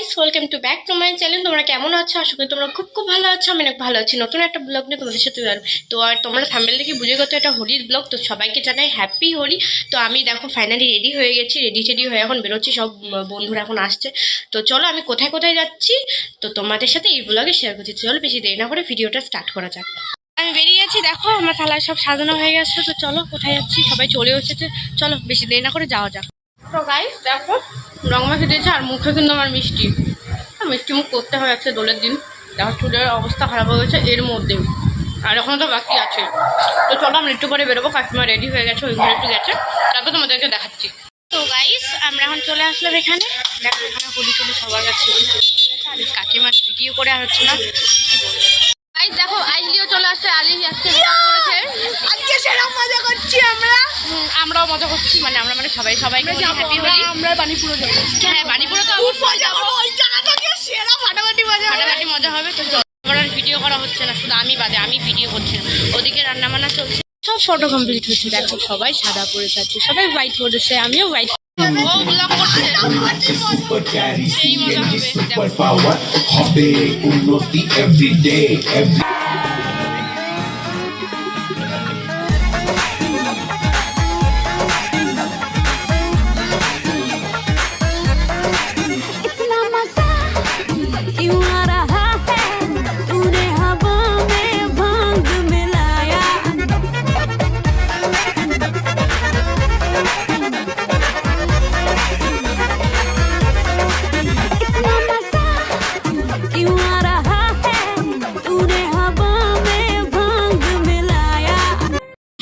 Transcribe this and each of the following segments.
Guys, welcome to back to my channel. তোমরা কেমন আছো? আশা করি তোমরা খুব ভালো আছো। আমি অনেক ভালো আছি। নতুন একটা ব্লগ নিয়ে তোমাদের সাথে তো আর তোমরা থাম্বনেল দেখে বুঝে গেছো এটা হোলির ব্লগ। তো সবাইকে জানাই হ্যাপি হোলি। তো আমি দেখো ফাইনালি রেডি হয়ে গেছি, রেডি হয়ে এখন বেরোচ্ছি। সব বন্ধুরা এখন আসছে। তো চলো আমি কোথায় কোথায় যাচ্ছি তো তোমাদের সাথে এই ব্লগে শেয়ার করছি। চলো বেশি দেরি না করে ভিডিওটা স্টার্ট করা যাক। আমি বেরিয়ে যাচ্ছি, দেখো আমার থালায় সব সাজানো হয়ে গেছে। তো চলো কোথায় যাচ্ছি, সবাই চলে এসেছে। চলো বেশি দেরি না করে যাওয়া যাক। তো গাইস দেখো রং মাখে দিয়েছে আর মুখে কিন্তু আমার মিষ্টি মুখ করতে হয়ে যাচ্ছে দোলের দিন। দেখো চুলের অবস্থা খারাপ হয়ে গেছে এর মধ্যেও, আর এখনও তো বাকি আছে। তো চলো আমরা একটু পরে বেরোবো। কাকিমা রেডি হয়ে গেছে, ওই ঘরে একটু গেছে, তারপর তোমাদেরকে দেখাচ্ছি। তো গাইস আমরা এখন চলে আসলাম এখানে। দেখো এখানে হোলি চুলি সবার কাছে কাকিমার ভিডিও করে আর হচ্ছে না কি বলবো। গাইস দেখো আইলিও চলে আসছে, আলি আজকে করেছে। আজকে সেরকম মজা করছি আমরাও মজা করছি, মানে আমরা মানে সবাইকে হ্যাপি হোলি। আমরা বানিপুরে যাবো। হ্যাঁ বানিপুরে তো ফাটাফাটি মজা হবে। তো আমার আর ভিডিও করা হচ্ছে না, শুধু আমি বাদে, আমি ভিডিও করছি না। ওদিকে রান্না বান্না চলছে, সব ফটো কমপ্লিট হচ্ছে। দেখো সবাই সাদা পরে যাচ্ছে, সবাই হোয়াইট পরেছে, আমিও হোয়াইট। ও ব্লগ করছে, সেই মজা হবে।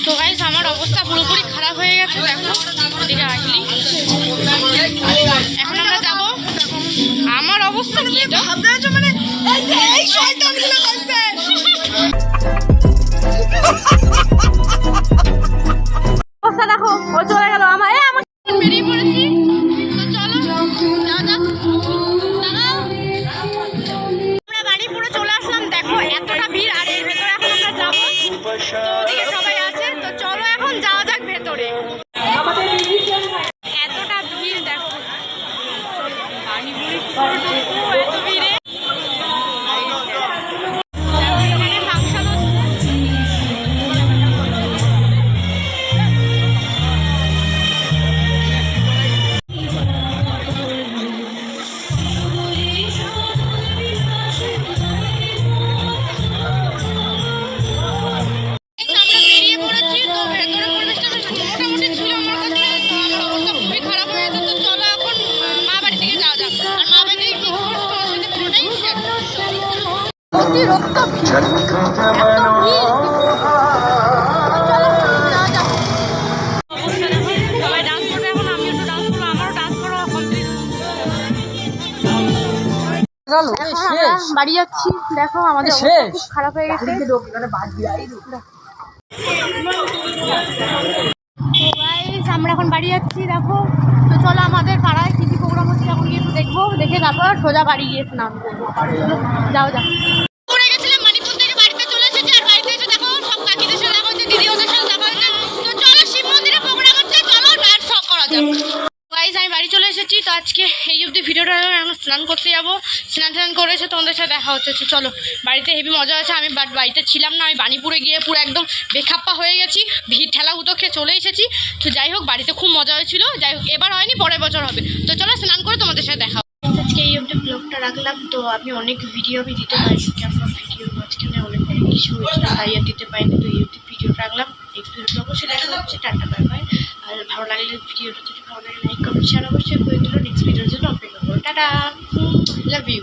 তো গাইস আমার অবস্থা পুরোপুরি খারাপ হয়ে গেছে। দেখো ওদিকে আসলি, এখন আমরা যাবো। আমার অবস্থা কি মানে এই শয়তানগুলো করছে। অবস্থা দেখো, ও চলে গেল। আমার বেরিয়ে পড়েছি। তো চলো আমরা বাড়ি পুরো চলে আসলাম। দেখো এতটা ভিড়, আর এর ভেতরে এখন আমরা যাবো। তো ওদিকে সবাই আছে, তো চলো এখন যাওয়া যাক ভেতরে। এতটা ভিড় দেখো, এত ভিড়ে এখানে ফাংশন হচ্ছে। বাড়ি যাচ্ছি, দেখো আমাদের খুব খারাপ হয়ে গেছে। আমরা এখন বাড়ি যাচ্ছি, দেখো। তো চলো আমাদের পাড়ায় কি কি প্রোগ্রাম হচ্ছে এখন গিয়ে একটু দেখবো, দেখে তারপর সোজা বাড়ি গিয়ে স্নান করবো। যাও যাও। আমি বাড়ি চলে এসেছি। তো আজকে এই অবধি ভিডিওটা স্নান করতে যাবো। স্নান করেছে তোমাদের সাথে দেখা হচ্ছে। চলো বাড়িতে হেভি মজা আছে। আমি বাড়িতে ছিলাম না, আমি বানিপুরে গিয়ে পুরো একদম বেখাপ্পা হয়ে গেছি। ভিড় ঠেলা উতো খেয়ে চলে এসেছি। তো যাই হোক বাড়িতে খুব মজা হয়েছিল। যাই হোক এবার হয়নি, পরের বছর হবে। তো চলো স্নান করে তোমাদের সাথে দেখা। আজকে এই অবধি ব্লগটা রাখলাম। তো আমি অনেক ভিডিও আমি দিতে পারিনি, কেমন ভিডিও মাঝখানে অনেক কিছু হয়েছিল, তাই আর দিতে পারিনি। তো এই অবধি ভিডিওটা রাখলাম। এই ভিডিওটা অবশ্যই দেখা হচ্ছে। Tata bye bye. আর ভালো লাগলে ভিডিওটা যদি ভালো লাগে লাইক কমেন্ট শেয়ার অবশ্যই করে দিল। নেক্সট ভিডিওর জন্য অপেক্ষা করো। Tata, love you.